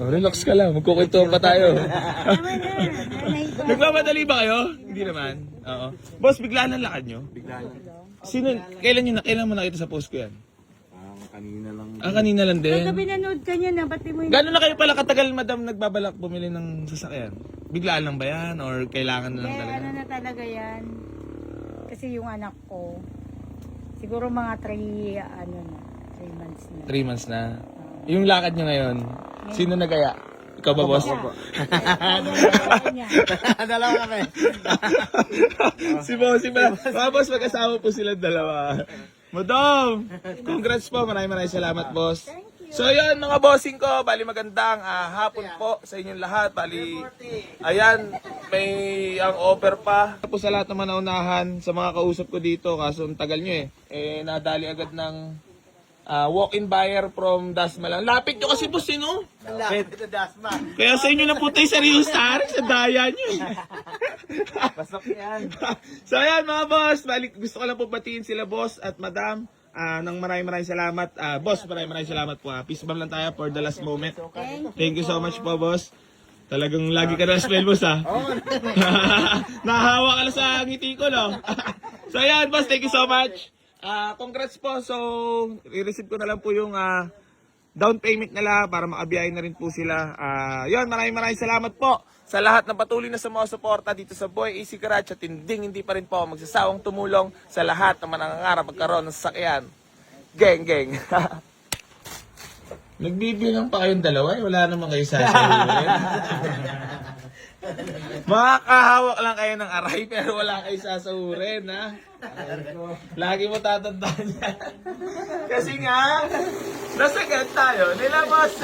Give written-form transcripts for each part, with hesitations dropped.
Oh, relax ka lang, magkukwento pa tayo. Tama na. Nanay ko. Nagmamadali ba kayo? Hindi naman. Oo. Boss, bigla na lakad nyo? Bigla na. Kailan mo nakita sa post ko yan? Kanina lang. Kanina lang din. Kagabi nanood ka niya na, ba't di mo yun? Gano'n na kayo pala katagal, madam, nagbabalak bumili ng sasakyan? Biglaan lang ba yan? Or kailangan na lang Kaya talaga? ano na talaga yan. Kasi yung anak ko, siguro mga 3 months na. 3 months na. Yung lakad nyo ngayon, sino nagaya? Ikaw ba, boss? Niya. Dalawa kami. Si boss. Mga boss, mag-asawa po sila dalawa. Madam, congrats po. Maraming salamat, boss. So yun mga bossing ko, bali magandang hapon po sa inyong lahat. Bali, ayan, may ang offer pa. Po sa lahat ng manaunahan, sa mga kausap ko dito, kaso ang tagal nyo nadali agad ng walk-in buyer from Dasma lang. Lapit nyo kasi boss, no? Lapit ito, Dasma. Kaya sa inyo na po tayo serious tarik sa daya nyo. Pasok yan. So ayan mga boss, balik gusto ko lang po batiin sila boss at madam. Nang maraming salamat. Boss, maraming salamat po. Peace bomb lang tayo for the last moment. Thank you so much po boss. Talagang lagi ka na smell boss ha. Nahawa ka lang sa ngiti ko no. So ayan boss, thank you so much. Congrats po. So i-receive ko na lang po yung down payment nila para makabiyahin na rin po sila. Yun, maraming salamat po sa lahat ng patuloy na sumusuporta dito sa Boy AC Garage at hindi pa rin po ako magsasawang tumulong sa lahat ng manangangarap magkaroon ng sasakyan. Geng. Nagbibilang pa kayong dalawa, wala naman kayo sasabihin. Makakahawak lang kayo ng aray pero wala kayo sasahurin, ha? Lagi mo tatandaan yan. Kasi nga, nasagad tayo nila, boss.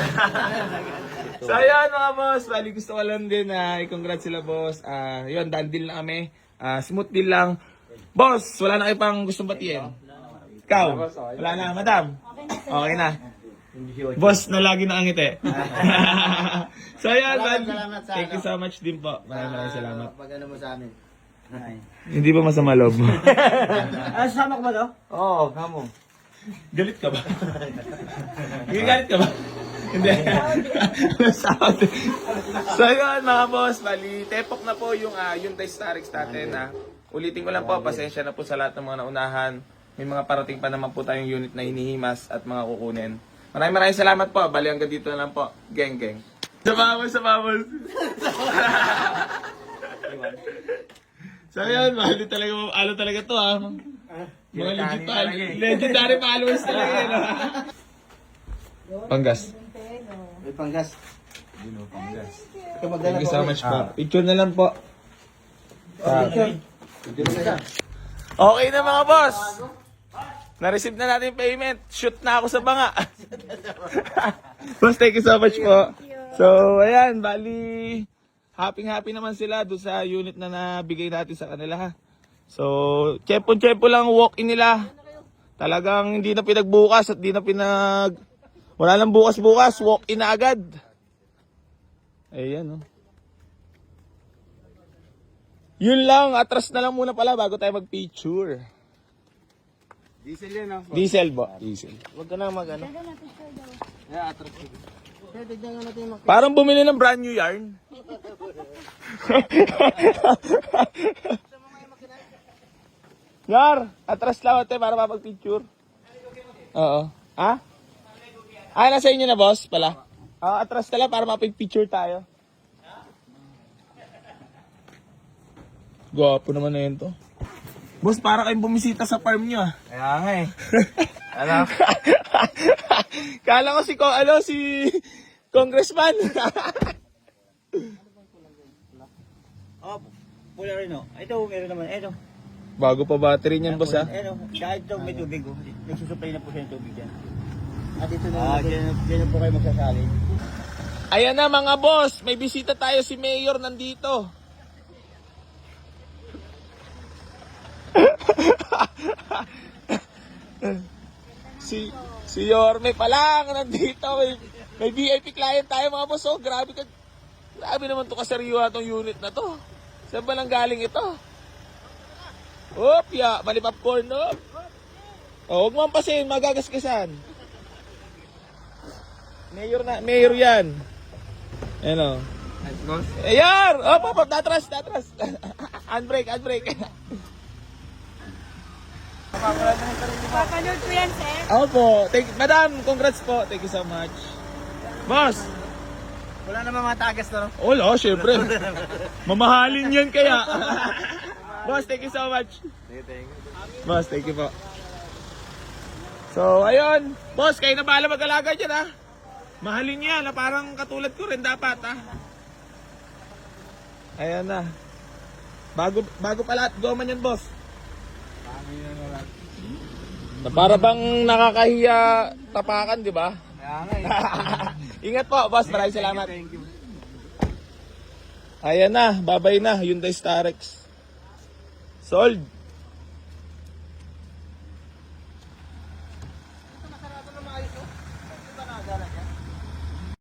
So, ayan mga boss. Bali, gusto ko lang din na i-congrats sila, boss. Yun, done deal na kami. Smooth deal lang. Boss, wala na kayo pang gustong batiin? Ikaw? Wala na, madam? Okay na. Boss na lagi nakangiti. So, ayan, Salamat sa thank you so much din po. Maraming salamat. Pag ano mo sa amin. Hindi ba masama loob mo? Sama ko ba to? Oo, kamo. Galit ka ba? Galit ka ba? Hindi. So yun mga boss, bali, tepok na po yung Hyundai Starex natin ha. Ulitin ko lang po, pasensya na po sa lahat ng mga naunahan. May mga parating pa naman po tayong unit na hinihimas at mga kukunin. Maraming salamat po, bali hanggang dito na lang po. Geng. Sa bamos. So yun, mahalo talaga to ha. Mga legendary followers talaga yun ha. Panggas. May panggas. Ikaw magdala Thank you po. so much po. Picture na lang po. Picture. Okay na mga boss. Na-receive na natin yung payment. Shoot na ako sa banga. Boss, thank you so much po. So, ayan, bali, happy naman sila doon sa unit na nabigay natin sa kanila ha. So, tsempo lang walk-in nila. Talagang hindi na pinagbukas at wala nang bukas, walk-in na agad. Ayan, oh. Yun lang, atras na lang muna pala bago tayo mag-picture. Diesel yan ah. Diesel ba? Diesel. Huwag ka na mag-ano. Atras. Kaya tignan natin yung Parang bumili ng brand new yarn. Yar, atras lang ate para mapag-picture. Oo. Ha? Nasa inyo na boss pala. Atras ka lang para mapag-picture tayo. Gwapo naman na yun to. Boss, para kayong bumisita sa farm nyo ah. Kaya nga eh. Alam. Kala ko si Congressman. pula rin o. Ito, meron naman. Ito. Bago pa battery niyan boss ah. Ito. Kahit ito may tubig o. Nagsusupply na po siya ng tubig dyan. At ito na. Dyan po kayo magsasali. Ayan na mga boss, may bisita tayo, si Mayor nandito. si Yorme pa lang nandito. May VIP client tayo mga boss. Oh, grabe naman to kaseryoha tong unit na to. Saan ba nang galing ito? Opya, mali popcorn no? Oh, huwag mo ampasin, magagasgasan. Mayor yan. Ayan o. Nice, boss. Ayan! Op, datras. Unbreak. Papanood ko yan, sir. Opo. Madam, congrats po. Thank you so much. Boss! Wala naman mga tagas na, no? Wala, syempre. Mamahalin yan kaya. Boss, thank you so much. Thank you. Boss, thank you po. So, ayun. Boss, kayo na bahala mag-alaga dyan, ha? Mahalin niya, na parang katulad ko rin dapat, ha? Ayan na. Bago pa lahat, goman yan, boss. Na para bang nakakahiya tapakan, di ba? Kaya nga eh. Ingat po, boss. Maraming salamat. Thank you. Ayan na, babay na. Hyundai Starex. Sold.